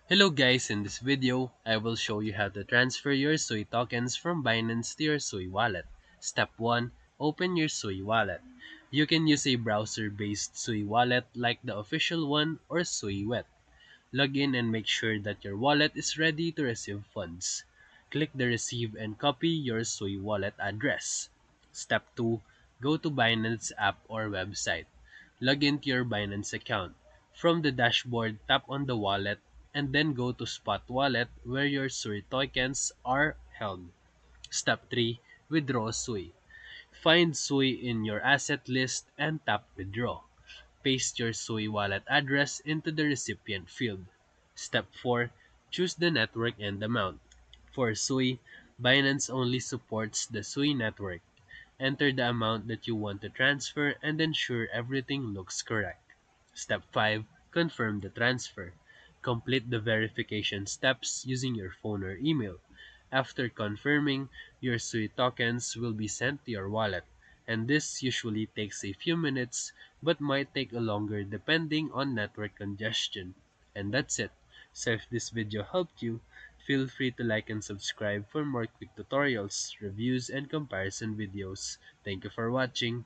Hello guys, in this video, I will show you how to transfer your SUI tokens from Binance to your SUI wallet. Step 1. Open your SUI wallet. You can use a browser-based SUI wallet like the official one or SUI Wet. Log in and make sure that your wallet is ready to receive funds. Click the Receive and copy your SUI wallet address. Step 2. Go to Binance app or website. Log into your Binance account. From the dashboard, tap on the wallet and then go to Spot Wallet where your SUI tokens are held. Step 3. Withdraw SUI. Find SUI in your asset list and tap Withdraw. Paste your SUI wallet address into the recipient field. Step 4. Choose the network and amount. For SUI, Binance only supports the SUI network. Enter the amount that you want to transfer and ensure everything looks correct. Step 5. Confirm the transfer. Complete the verification steps using your phone or email. After confirming, your SUI tokens will be sent to your wallet, and this usually takes a few minutes but might take a longer depending on network congestion. And that's it. So if this video helped you, feel free to like and subscribe for more quick tutorials, reviews, and comparison videos. Thank you for watching.